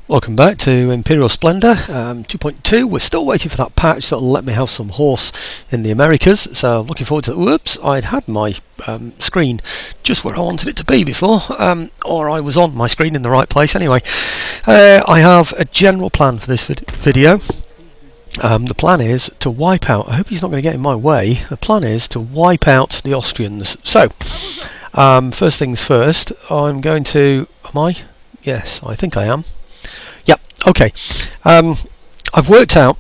Welcome back to Imperial Splendour 2.2. We're still waiting for that patch that'll let me have some horse in the Americas, so I'm looking forward to that. Whoops, I'd had my screen just where I wanted it to be before, or I was on my screen in the right place anyway. I have a general plan for this video. The plan is to wipe out, I hope he's not going to get in my way, the plan is to wipe out the Austrians. So, first things first, I'm going to, am I? Yes, I think I am. Yep, okay. I've worked out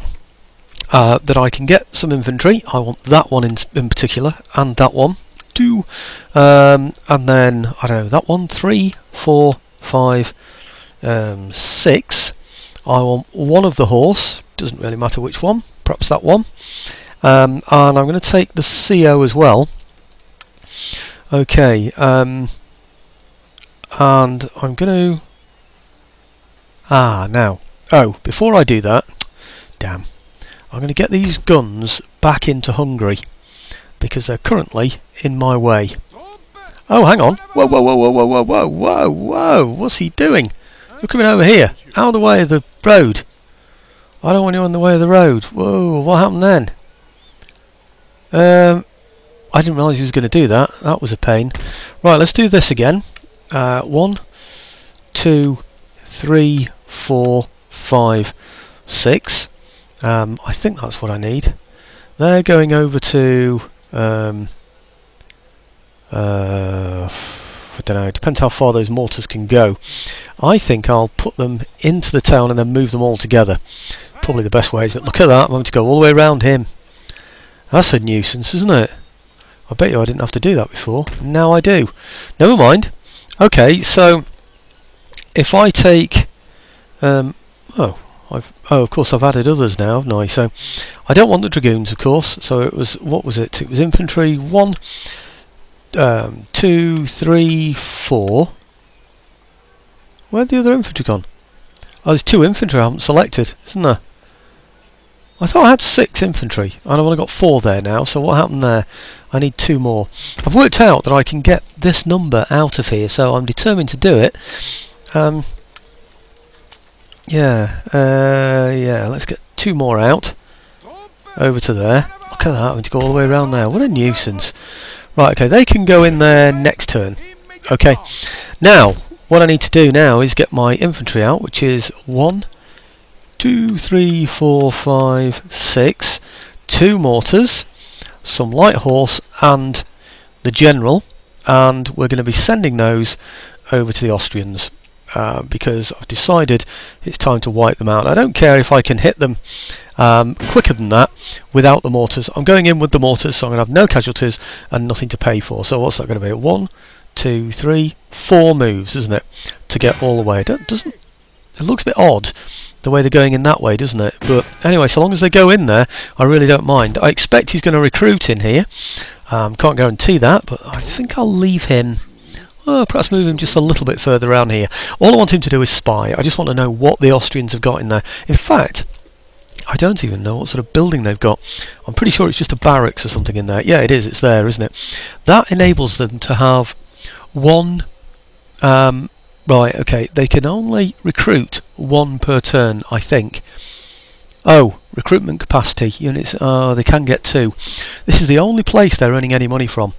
that I can get some infantry. I want that one in particular, and that one, two, and then, I don't know, that one, 3, 4, 5, 6. I want one of the horse, doesn't really matter which one, perhaps that one. And I'm going to take the CO as well. Okay, and I'm going to... now, before I do that, damn, I'm going to get these guns back into Hungary because they're currently in my way. Oh, hang on. Whoa, whoa, whoa, whoa, whoa, whoa, whoa, whoa, whoa, what's he doing? You're coming over here, out of the way of the road. I don't want you on the way of the road. Whoa, what happened then? I didn't realise he was going to do that. That was a pain. Right, let's do this again. 1, 2, 3, 4, 5, 6. I think that's what I need. They're going over to I don't know, it depends how far those mortars can go. I think I'll put them into the town and then move them all together. Probably the best way is that, look at that, I'm going to go all the way around him. That's a nuisance, isn't it? I bet you I didn't have to do that before. Now I do. Never mind. Okay, so if I take of course I've added others now, haven't I? So I don't want the dragoons, of course. So it was, what was it? It was infantry 1, 2, 3, 4. Where'd the other infantry gone? Oh, there's 2 infantry I haven't selected, isn't there? I thought I had 6 infantry, and I've only got 4 there now, so what happened there? I need 2 more. I've worked out that I can get this number out of here, so I'm determined to do it. Yeah, let's get 2 more out. Over to there. Look at that, I'm going to go all the way around there. What a nuisance. Right, okay, they can go in there next turn. Okay, now, what I need to do now is get my infantry out, which is 1, 2, 3, 4, 5, 6, 2 mortars, some light horse and the general, and we're going to be sending those over to the Austrians because I've decided it's time to wipe them out. I don't care if I can hit them quicker than that without the mortars. I'm going in with the mortars, so I'm going to have no casualties and nothing to pay for. So what's that going to be? 1, 2, 3, 4 moves, isn't it, to get all the way? It looks a bit odd the way they're going in that way, doesn't it? But anyway, so long as they go in there, I really don't mind. I expect he's going to recruit in here. Can't guarantee that, but I think I'll leave him. Perhaps move him just a little bit further around here. All I want him to do is spy. I just want to know what the Austrians have got in there. In fact, I don't even know what sort of building they've got. I'm pretty sure it's just a barracks or something in there. Yeah, it is. It's there, isn't it? That enables them to have one... right, okay, they can only recruit 1 per turn, I think. Oh, recruitment capacity units, they can get 2. This is the only place they're earning any money from.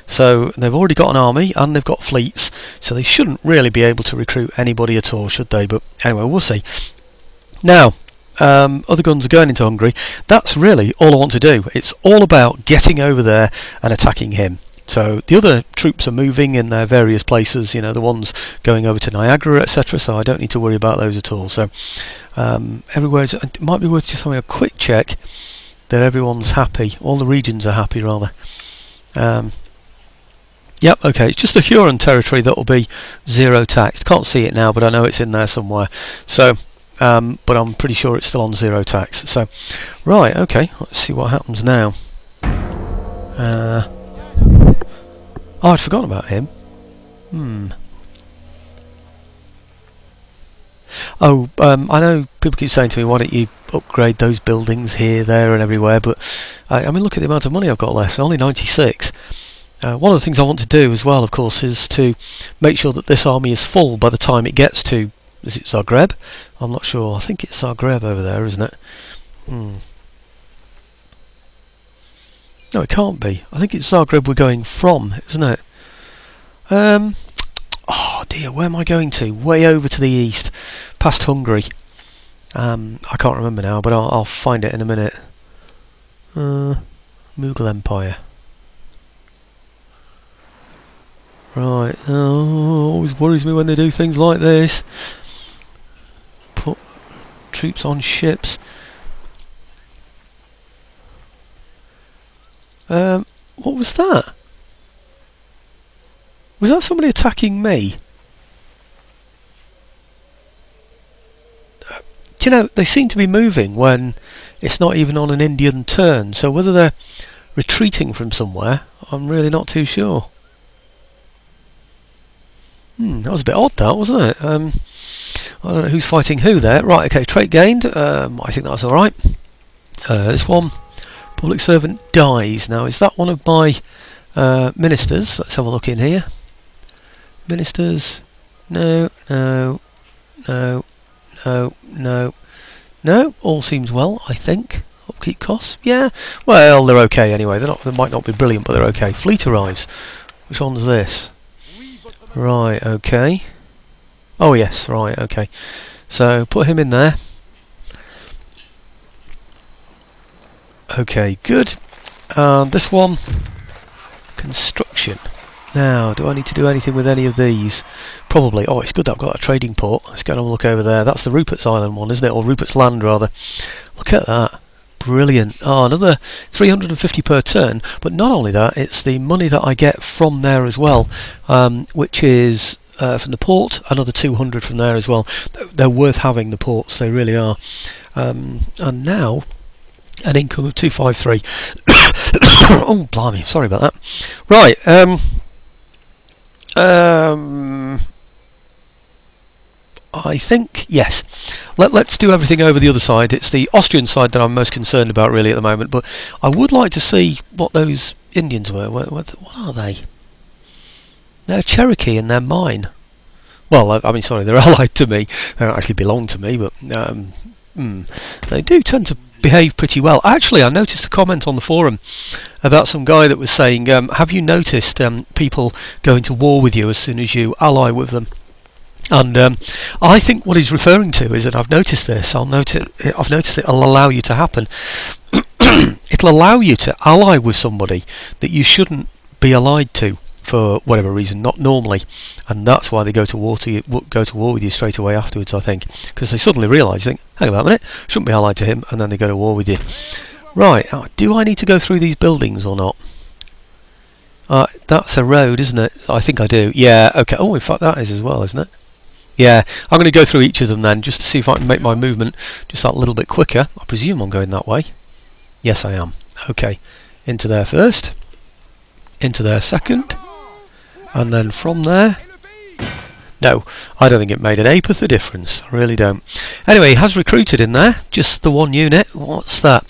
So they've already got an army and they've got fleets, so they shouldn't really be able to recruit anybody at all, should they? But anyway, we'll see. Now, other guns are going into Hungary. That's really all I want to do. It's all about getting over there and attacking him. So the other troops are moving in their various places, you know, the ones going over to Niagara, etc. So I don't need to worry about those at all. So everywhere, it might be worth just having a quick check that everyone's happy. All the regions are happy, rather. Yep, okay, it's just the Huron territory that will be 0 tax. Can't see it now, but I know it's in there somewhere. So, but I'm pretty sure it's still on 0 tax. So, right, okay, let's see what happens now. Oh, I'd forgotten about him. Oh, I know people keep saying to me, why don't you upgrade those buildings here, there and everywhere, but I mean, look at the amount of money I've got left, only 96. One of the things I want to do as well, of course, is to make sure that this army is full by the time it gets to Is it Zagreb? I'm not sure. I think it's Zagreb over there, isn't it? No, it can't be. I think it's Zagreb we're going from, isn't it? Oh dear, where am I going to? Way over to the east, past Hungary. I can't remember now, but I'll find it in a minute. Mughal Empire. Right, always worries me when they do things like this. Put troops on ships. What was that? Was that somebody attacking me? Do you know, they seem to be moving when it's not even on an Indian turn, so whether they're retreating from somewhere, I'm really not too sure. That was a bit odd, that, wasn't it? I don't know who's fighting who there. Right, okay, trait gained. I think that's alright. This one, public servant dies. Now, is that one of my ministers? Let's have a look in here. Ministers. No, no, no, no, no. No, all seems well, I think. Upkeep costs. Yeah, well, they're okay anyway. They might not be brilliant, but they're okay. Fleet arrives. Which one's this? Right, okay. Oh yes, right, okay. So put him in there. Okay, good. And this one, construction. Now, do I need to do anything with any of these? Probably. Oh, it's good that I've got a trading port. Let's go and have a look over there. That's the Rupert's Island one, isn't it? Or Rupert's Land, rather. Look at that. Brilliant. Oh, another 350 per turn. But not only that, it's the money that I get from there as well, which is from the port, another 200 from there as well. They're worth having, the ports, they really are. And now, an income of 253. Oh, blimey, sorry about that. Right, I think, yes. Let's do everything over the other side. It's the Austrian side that I'm most concerned about really at the moment, but I would like to see what those Indians were. What are they? They're Cherokee and they're mine. Well, I mean, sorry, they're allied to me. They don't actually belong to me, but they do tend to behave pretty well. Actually, I noticed a comment on the forum about some guy that was saying, have you noticed people going to war with you as soon as you ally with them? And I think what he's referring to is that I've noticed this. I've noticed it'll allow you to happen. It'll allow you to ally with somebody that you shouldn't be allied to for whatever reason, not normally, and that's why they go to war with you straight away afterwards. I think because they suddenly realise, think, hang about a minute, shouldn't be allied to him, and then they go to war with you. Right? Do I need to go through these buildings or not? That's a road, isn't it? I think I do. Yeah. Okay. Oh, in fact, that is as well, isn't it? Yeah, I'm going to go through each of them then, just to see if I can make my movement just that little bit quicker. I presume I'm going that way. Yes, I am. Okay, into there first, into there second, and then from there... No, I don't think it made an ape of the difference. I really don't. Anyway, he has recruited in there, just the one unit. What's that?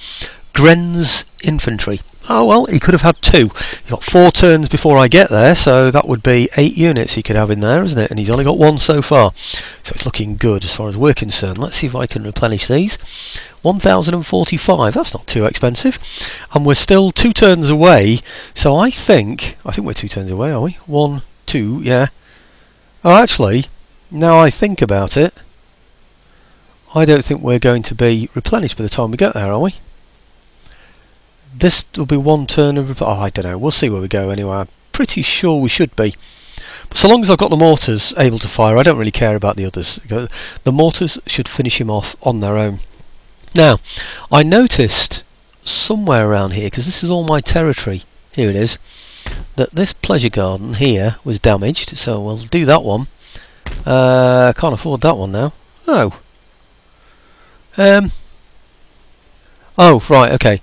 Gren's Infantry. Oh well, he could have had 2. He's got 4 turns before I get there, so that would be 8 units he could have in there, isn't it? And he's only got 1 so far, so it's looking good as far as we're concerned. Let's see if I can replenish these. 1,045. That's not too expensive, and we're still 2 turns away. So I think we're 2 turns away, are we? 1, 2, yeah. Oh, actually, now I think about it, I don't think we're going to be replenished by the time we get there, are we? This will be 1 turn of... Oh, I don't know. We'll see where we go anyway. I'm pretty sure we should be. But so long as I've got the mortars able to fire, I don't really care about the others. The mortars should finish him off on their own. Now, I noticed somewhere around here, because this is all my territory, here it is, that this pleasure garden here was damaged, so we'll do that one. Can't afford that one now. Oh. Oh, right, okay.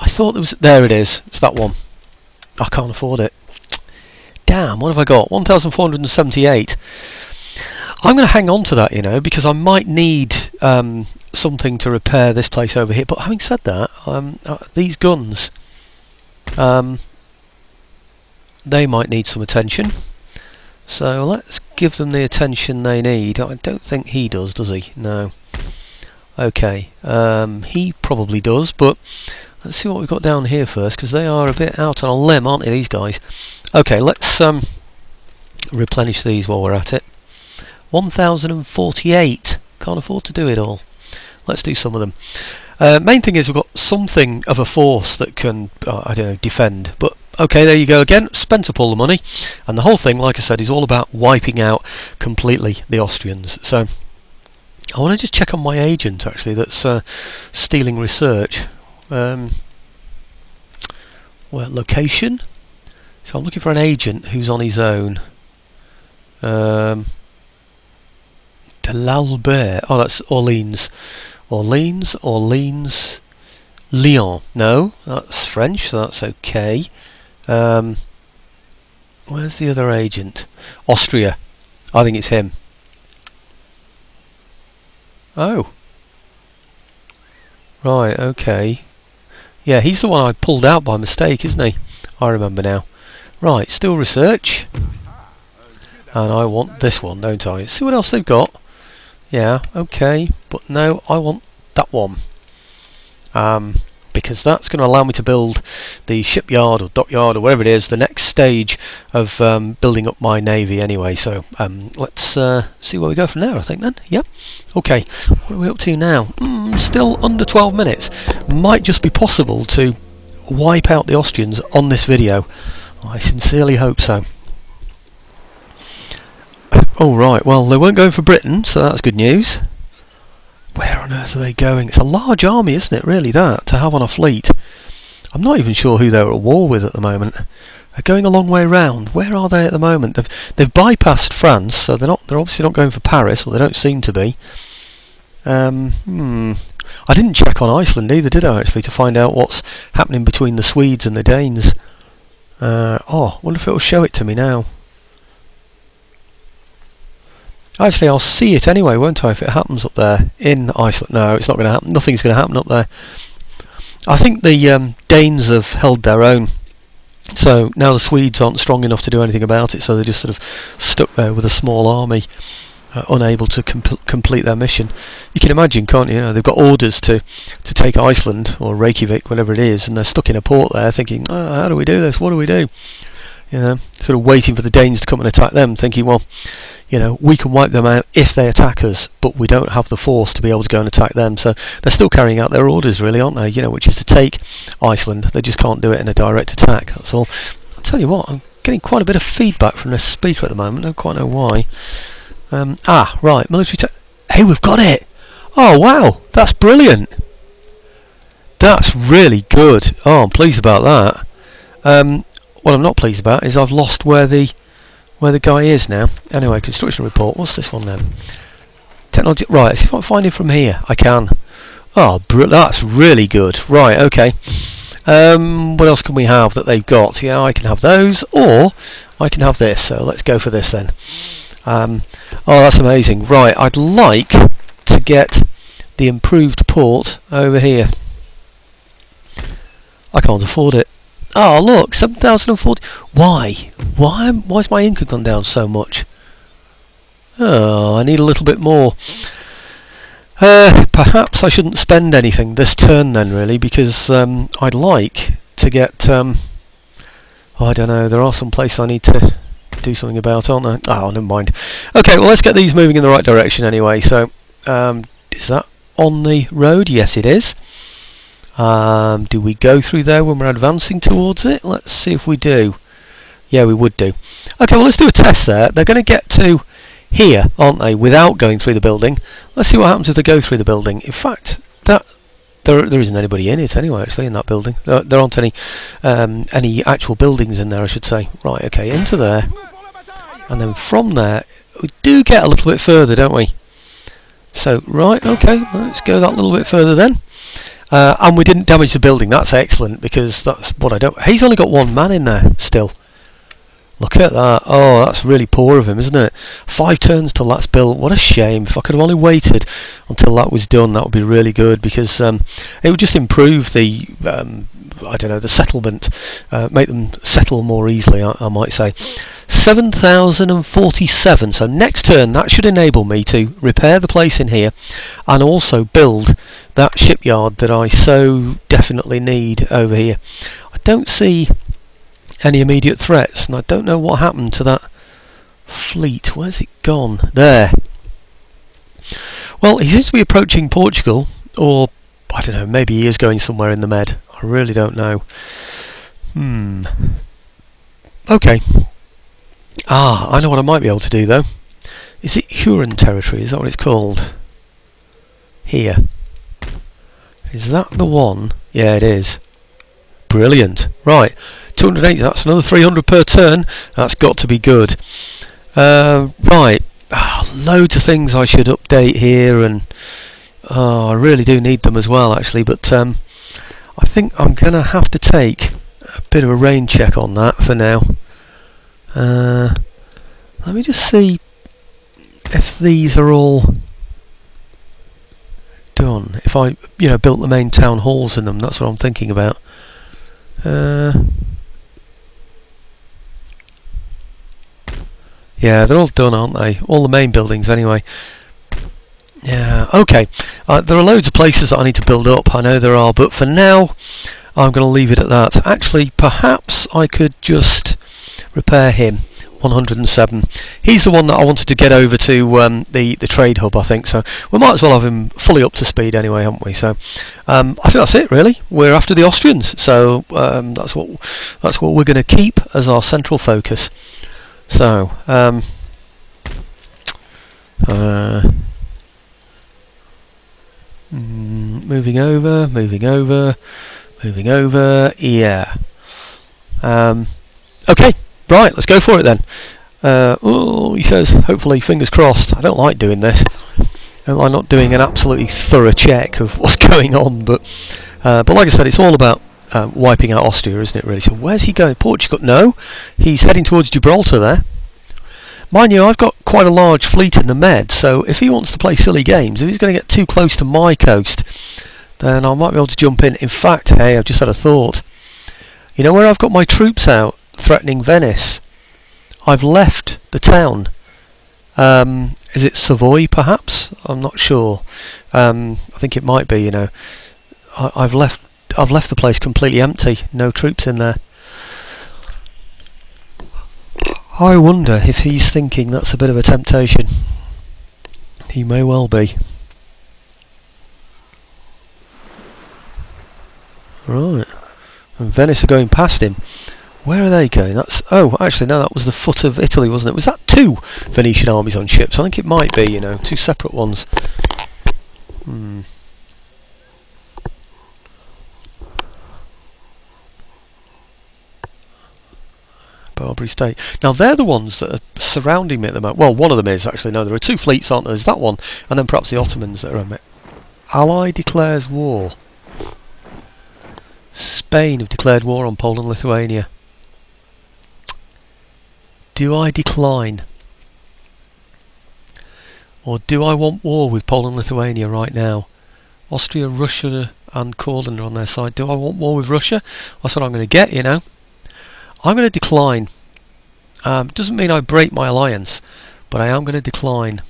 I thought there was... There it is. It's that one. I can't afford it. Damn, what have I got? 1,478. I'm going to hang on to that, you know, because I might need something to repair this place over here. But having said that, these guns, they might need some attention. So let's give them the attention they need. I don't think he does he? No. Okay, he probably does, but let's see what we've got down here first, because they are a bit out on a limb, aren't they, these guys? Okay, let's replenish these while we're at it. 1,048. Can't afford to do it all. Let's do some of them. Main thing is we've got something of a force that can, I don't know, defend. But okay, there you go again. Spent up all the money, and the whole thing, like I said, is all about wiping out completely the Austrians. So I want to just check on my agent actually that's stealing research. Well, location. So I'm looking for an agent who's on his own. De l'Albert. Oh, that's Orleans. Orleans, Lyon. No, that's French, so that's okay. Where's the other agent? Austria. I think it's him. Oh. Right, okay. Yeah, he's the one I pulled out by mistake, isn't he? I remember now. Right, still research. And I want this one, don't I? See what else they've got. Yeah, okay. But no, I want that one. Because that's going to allow me to build the shipyard or dockyard or whatever it is, the next stage of building up my navy anyway. So let's see where we go from there, I think then. Yep. Okay, what are we up to now? Still under 12 minutes. Might just be possible to wipe out the Austrians on this video. I sincerely hope so. Oh right, well they weren't going for Britain, so that's good news. Where on earth are they going? It's a large army, isn't it, really, that, to have on a fleet? I'm not even sure who they're at war with at the moment. They're going a long way round. Where are they at the moment? They've bypassed France, so they're obviously not going for Paris, or they don't seem to be. I didn't check on Iceland either, did I, actually, to find out what's happening between the Swedes and the Danes. Oh, wonder if it'll show it to me now. Actually, I'll see it anyway, won't I, if it happens up there in Iceland? No, it's not going to happen. Nothing's going to happen up there. I think the Danes have held their own. So now the Swedes aren't strong enough to do anything about it, so they're just sort of stuck there with a small army, unable to complete their mission. You can imagine, can't you? You know, they've got orders to take Iceland, or Reykjavik, whatever it is, and they're stuck in a port there thinking, oh, how do we do this? What do we do? You know, sort of waiting for the Danes to come and attack them, thinking, well, you know, we can wipe them out if they attack us, but we don't have the force to be able to go and attack them. So they're still carrying out their orders, really, aren't they? You know, which is to take Iceland. They just can't do it in a direct attack. That's all. I'll tell you what, I'm getting quite a bit of feedback from this speaker at the moment. I don't quite know why. Right, military tech. Hey, we've got it! Oh, wow, that's brilliant. That's really good. Oh, I'm pleased about that. What I'm not pleased about is I've lost where the guy is now. Anyway, construction report. What's this one then? Technology. Right, let's see if I can find him from here. I can. Oh, that's really good. Right, okay. What else can we have that they've got? Yeah, I can have those, or I can have this. So let's go for this then. Oh, that's amazing. Right, I'd like to get the improved port over here. I can't afford it. Oh look, 7,040. Why? Why's my income gone down so much? Oh, I need a little bit more. Perhaps I shouldn't spend anything this turn then, really, because I'd like to get. Oh, I don't know. There are some places I need to do something about, aren't there? Oh, never mind. Okay, well let's get these moving in the right direction anyway. So, is that on the road? Yes, it is. Do we go through there when we're advancing towards it? Let's see if we do. Yeah, we would do. Okay, well let's do a test there. They're going to get to here, aren't they, without going through the building. Let's see what happens if they go through the building. In fact, there isn't anybody in it anyway, actually, in that building. There aren't any actual buildings in there, I should say. Right, okay, into there. And then from there, we do get a little bit further, don't we? So, right, okay, let's go that little bit further then. And we didn't damage the building. That's excellent, because that's what I don't. He's only got one man in there still. Look at that. Oh, that's really poor of him, isn't it? 5 turns till that's built. What a shame. If I could have only waited until that was done, that would be really good, because it would just improve the, I don't know, the settlement, make them settle more easily, I might say. 7,047. So next turn, that should enable me to repair the place in here and also build that shipyard that I so definitely need over here. I don't see any immediate threats, and I don't know what happened to that fleet. Where's it gone? There. Well, he seems to be approaching Portugal, or I don't know, maybe he is going somewhere in the Med. I really don't know. Okay. I know what I might be able to do though. Is it Huron territory? Is that what it's called? Here. Is that the one? Yeah, it is. Brilliant. Right. 280, that's another 300 per turn. That's got to be good. Right. Loads of things I should update here, and I really do need them as well, actually, but I think I'm going to have to take a bit of a rain check on that for now. Let me just see if these are all done. If I, built the main town halls in them, that's what I'm thinking about. Yeah, they're all done, aren't they? All the main buildings, anyway. Yeah, okay. There are loads of places that I need to build up, I know there are, but for now, I'm going to leave it at that. Actually, perhaps I could just repair him. 107. He's the one that I wanted to get over to the trade hub, I think. So we might as well have him fully up to speed anyway, haven't we? So I think that's it, really. We're after the Austrians, so that's what we're going to keep as our central focus. So moving over. Yeah. Okay. Right, let's go for it then. He says, hopefully, fingers crossed. I don't like doing this. I don't like not doing an absolutely thorough check of what's going on. But like I said, it's all about wiping out Austria, isn't it, really? So where's he going? Portugal? No, he's heading towards Gibraltar there. Mind you, I've got quite a large fleet in the Med, so if he wants to play silly games, if he's going to get too close to my coast, then I might be able to jump in. In fact, hey, I've just had a thought. You know where I've got my troops out threatening Venice? I've left the town. Is it Savoy, perhaps? I'm not sure. I think it might be. I've left the place completely empty. No troops in there. I wonder if he's thinking that's a bit of a temptation. He may well be. Right. And Venice are going past him. Where are they going? Actually no, that was the foot of Italy, wasn't it? Was that 2 Venetian armies on ships? I think it might be, 2 separate ones. Barbary State. Now they're the ones that are surrounding me at the moment. Well, one of them is actually. No, there are 2 fleets, aren't there? There's that one, and then perhaps the Ottomans that are on it. Ally declares war. Spain have declared war on Poland and Lithuania. Do I decline? Or do I want war with Poland and Lithuania right now? Austria, Russia and Courland are on their side. Do I want war with Russia? That's what I'm going to get, I'm going to decline. Doesn't mean I break my alliance, but I am going to decline.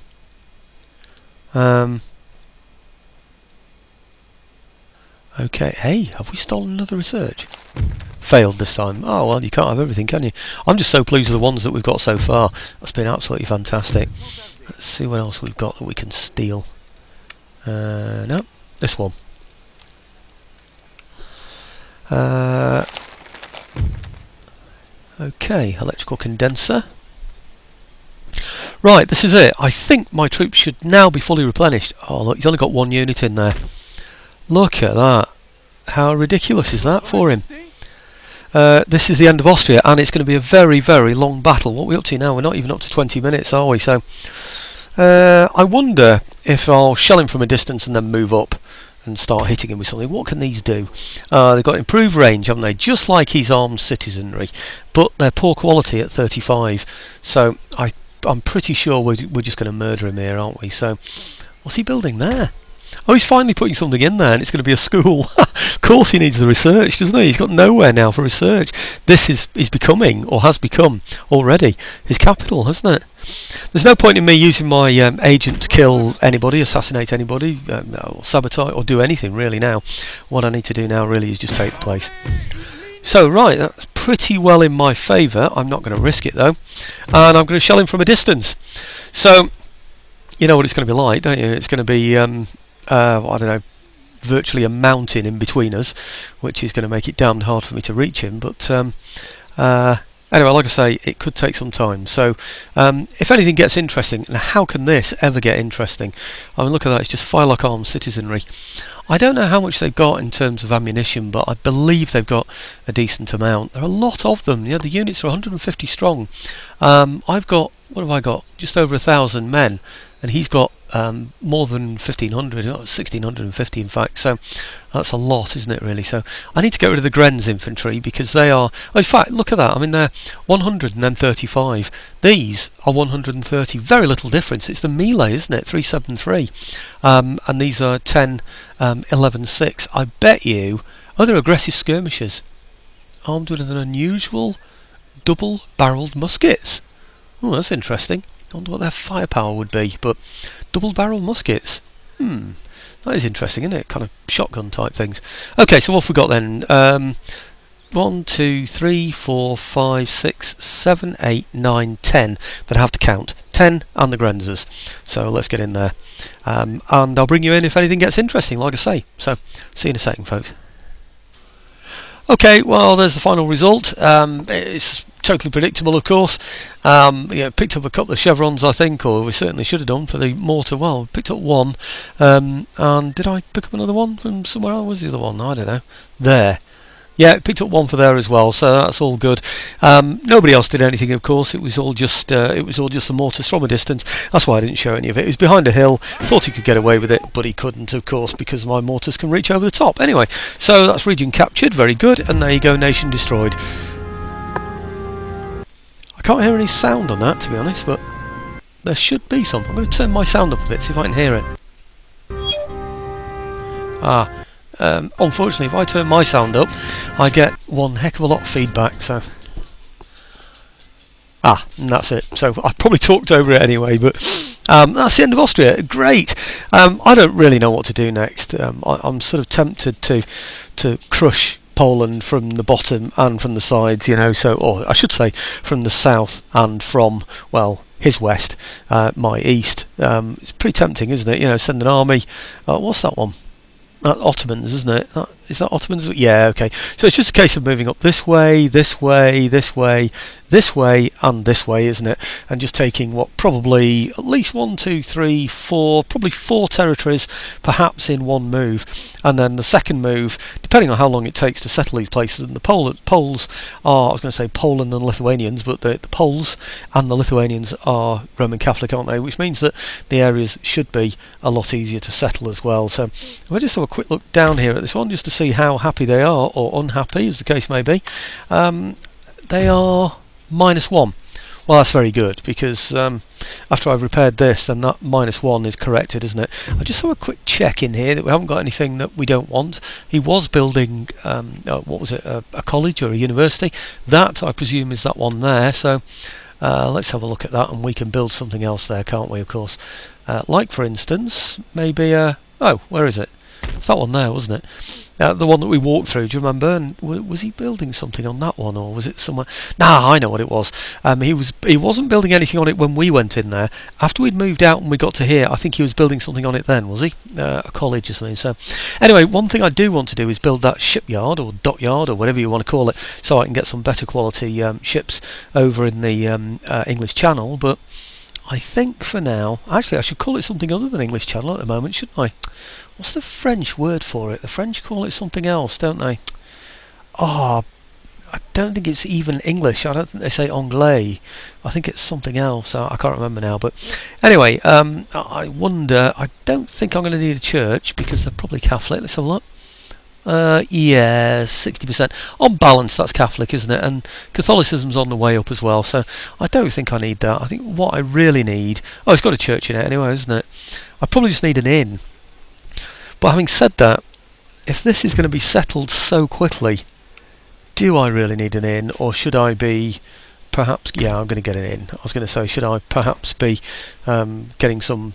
Okay, hey, have we stolen another research? Failed this time. Oh well, you can't have everything, can you? I'm just so pleased with the ones that we've got so far. That's been absolutely fantastic. Let's see what else we've got that we can steal. No, this one. Okay, electrical condenser. Right, this is it. I think my troops should now be fully replenished. Oh look, he's only got 1 unit in there. Look at that. How ridiculous is that for him? This is the end of Austria, and it's going to be a very, very long battle. What are we up to now? We're not even up to 20 minutes, are we? So I wonder if I'll shell him from a distance and then move up. and start hitting him with something. What can these do? They've got improved range, haven't they? Just like his armed citizenry, but they're poor quality at 35. So I'm pretty sure we're just going to murder him here, aren't we? So what's he building there? Oh, he's finally putting something in there, and it's going to be a school. Of course he needs the research, doesn't he? He's got nowhere now for research. This is becoming, or has become already, his capital, hasn't it? There's no point in me using my agent to kill anybody, assassinate anybody, or sabotage, or do anything really now. What I need to do now really is just take the place. So, right, that's pretty well in my favour. I'm not going to risk it, though. And I'm going to shell him from a distance. So, you know what it's going to be like, don't you? It's going to be... I don't know, virtually a mountain in between us, which is going to make it damned hard for me to reach him. But anyway, like I say, it could take some time. So if anything gets interesting, and how can this ever get interesting? I mean, look at that, it's just firelock armed citizenry. I don't know how much they've got in terms of ammunition, but I believe they've got a decent amount. There are a lot of them. Yeah, the units are 150 strong. I've got, what have I got? Just over 1,000 men. And he's got more than 1,500, 1,650 in fact, so that's a lot, isn't it, really? So I need to get rid of the Grenz infantry, because they are... Oh, in fact, look at that, I mean, they're 100 and then 35. These are 130, very little difference. It's the melee, isn't it, 373. And these are 10, 11, 6. I bet you... Oh, they're aggressive skirmishers. Armed with an unusual double-barrelled muskets. Oh, that's interesting. I wonder what their firepower would be, but double-barrel muskets. That is interesting, isn't it? Kind of shotgun type things. Okay, so what have we got then? 1, 2, 3, 4, 5, 6, 7, 8, 9, 10 that I have to count. 10 and the Grenzers. So let's get in there. And I'll bring you in if anything gets interesting, like I say. So, see you in a second, folks. Okay, well, there's the final result. It's totally predictable, of course. Yeah, picked up a couple of chevrons, I think, or we certainly should have done for the mortar. Well, picked up one. And did I pick up another one from somewhere else? Was the other one? I don't know. There. Yeah, picked up one for there as well, so that's all good. Nobody else did anything, of course. It was all just the mortars from a distance. That's why I didn't show any of it. It was behind a hill. Thought he could get away with it, but he couldn't, of course, because my mortars can reach over the top. Anyway, so that's region captured. Very good. And there you go, nation destroyed. I can't hear any sound on that, to be honest, but there should be some. I'm going to turn my sound up a bit, see if I can hear it. Unfortunately, if I turn my sound up, I get one heck of a lot of feedback, so... and that's it. So I've probably talked over it anyway, but that's the end of Austria. Great! I don't really know what to do next. I'm sort of tempted to crush Poland from the bottom and from the sides, you know, so, or I should say from the south and from, well, his west, my east. It's pretty tempting, isn't it? You know, send an army. What's that one? Ottomans, isn't it? Is that Ottomans? Yeah, okay. So it's just a case of moving up this way, this way, this way, this way, and this way, isn't it? And just taking what, probably at least 1, 2, 3, 4, probably 4 territories, perhaps in one move. And then the second move, depending on how long it takes to settle these places, and the Poles are, I was going to say Poland and Lithuanians, but the Poles and the Lithuanians are Roman Catholic, aren't they? Which means that the areas should be a lot easier to settle as well. So if I just have a quick look down here at this one, just to see how happy they are, or unhappy, as the case may be. They are -1. Well, that's very good, because after I've repaired this, then that -1 is corrected, isn't it? I just saw a quick check in here that we haven't got anything that we don't want. He was building, what was it, a college or a university. That, I presume, is that one there. So let's have a look at that, and we can build something else there, can't we, of course? Like, for instance, maybe... oh, where is it? It's that one there, wasn't it? The one that we walked through, do you remember? And was he building something on that one, or was it somewhere? Nah, I know what it was. He wasn't building anything on it when we went in there. After we'd moved out and we got to here, I think he was building something on it then, was he? A college or something. So, anyway, one thing I do want to do is build that shipyard or dockyard or whatever you want to call it, so I can get some better quality ships over in the English Channel. But I think for now, actually, I should call it something other than English Channel at the moment, shouldn't I? What's the French word for it? The French call it something else, don't they? Oh, I don't think it's even English. I don't think they say Anglais. I think it's something else. I can't remember now. But anyway, I wonder. I don't think I'm going to need a church because they're probably Catholic. Let's have a look. Yeah, 60%. On balance, that's Catholic, isn't it? And Catholicism's on the way up as well. So I don't think I need that. I think what I really need. Oh, it's got a church in it anyway, isn't it? I probably just need an inn. But having said that, if this is going to be settled so quickly, do I really need an inn, or should I be perhaps... Yeah, I'm going to get an inn. I was going to say, should I perhaps be getting some,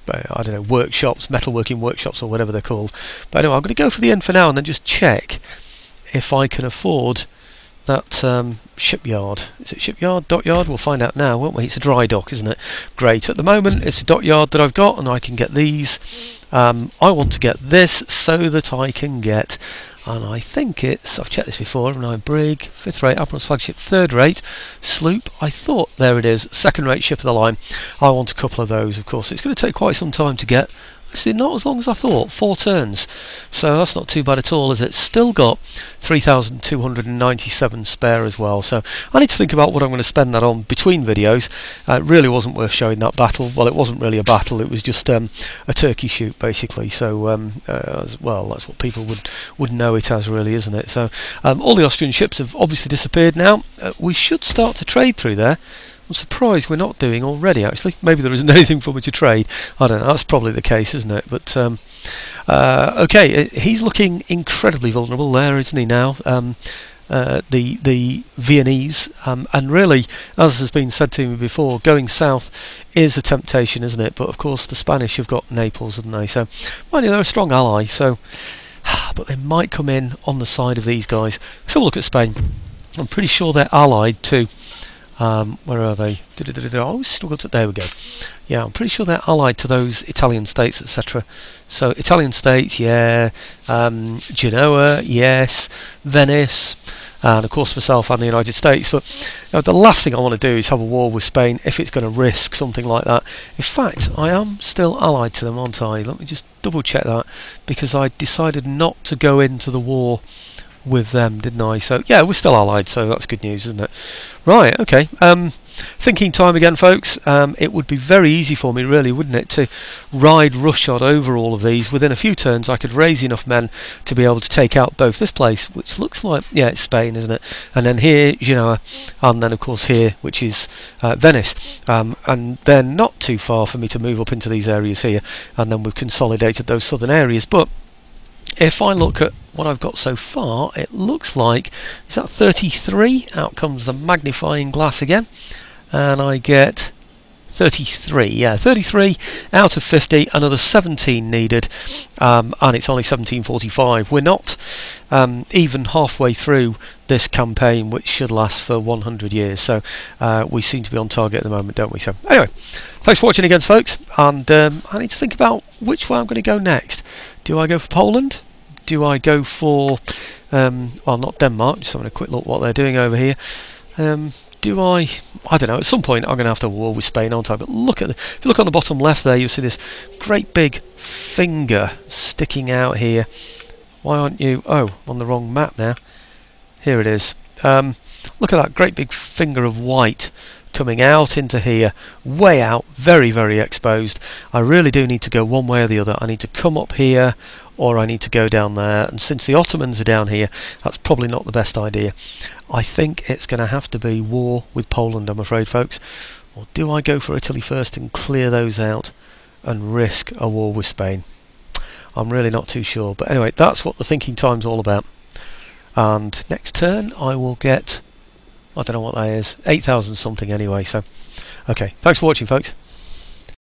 I don't know, workshops, metalworking workshops or whatever they're called. But anyway, I'm going to go for the inn for now and then just check if I can afford that shipyard. Is it shipyard, dockyard? We'll find out now, won't we? It's a dry dock, isn't it? Great. At the moment, it's a dockyard that I've got, and I can get these. I want to get this so that I can get... And I think it's, I've checked this before, haven't I? Brig, 5th rate, Admiral's flagship, 3rd rate, sloop. I thought, there it is, 2nd rate ship of the line. I want a couple of those, of course. It's going to take quite some time to get. Actually, not as long as I thought, 4 turns. So that's not too bad at all, is it? Still got 3,297 spare as well. So I need to think about what I'm going to spend that on between videos. It really wasn't worth showing that battle. Well, it wasn't really a battle. It was just a turkey shoot, basically. So, well, that's what people would know it as, really, isn't it? So all the Austrian ships have obviously disappeared now. We should start to trade through there. I'm surprised we're not doing already, actually. Maybe there isn't anything for me to trade. I don't know, that's probably the case, isn't it? But, okay, he's looking incredibly vulnerable there, isn't he, now? The Viennese, and really, as has been said to me before, going south is a temptation, isn't it? But, of course, the Spanish have got Naples, haven't they? So, mind you, they're a strong ally, so... But they might come in on the side of these guys. Let's have a look at Spain. I'm pretty sure they're allied to... where are they? I always struggled to... There we go. Yeah, I'm pretty sure they're allied to those Italian states, etc. So, Italian states, yeah. Genoa, yes. Venice. And, of course, myself and the United States. But the last thing I want to do is have a war with Spain if it's going to risk something like that. In fact, I am still allied to them, aren't I? Let me just double check that. Because I decided not to go into the war with them, didn't I? So yeah, we're still allied, so that's good news, isn't it? Right, okay. Thinking time again, folks. It would be very easy for me, really, wouldn't it, to ride roughshod over all of these. Within a few turns I could raise enough men to be able to take out both this place, which looks like, yeah, it's Spain, isn't it? And then here, Genoa, and then of course here, which is Venice. And they're not too far for me to move up into these areas here, and then we've consolidated those southern areas. But if I look at what I've got so far, it looks like, is that 33? Out comes the magnifying glass again, and I get 33. Yeah, 33 out of 50, another 17 needed, and it's only 1745. We're not even halfway through this campaign, which should last for 100 years, so we seem to be on target at the moment, don't we? So anyway, thanks for watching again, folks, and I need to think about which way I'm going to go next. Do I go for Poland? Do I go for, well, not Denmark, just having a quick look what they're doing over here. Do I don't know, at some point I'm going to have to war with Spain, aren't I? But look at if you look on the bottom left there, you'll see this great big finger sticking out here. Why aren't you, oh, on the wrong map now. Here it is. Look at that great big finger of white coming out into here, way out, very, very exposed. I really do need to go one way or the other. I need to come up here, or I need to go down there, and since the Ottomans are down here, that's probably not the best idea. I think it's going to have to be war with Poland, I'm afraid, folks. Or do I go for Italy first and clear those out and risk a war with Spain? I'm really not too sure, but anyway, that's what the thinking time's all about. And next turn I will get, I don't know what that is, 8,000 something anyway. So okay, thanks for watching, folks.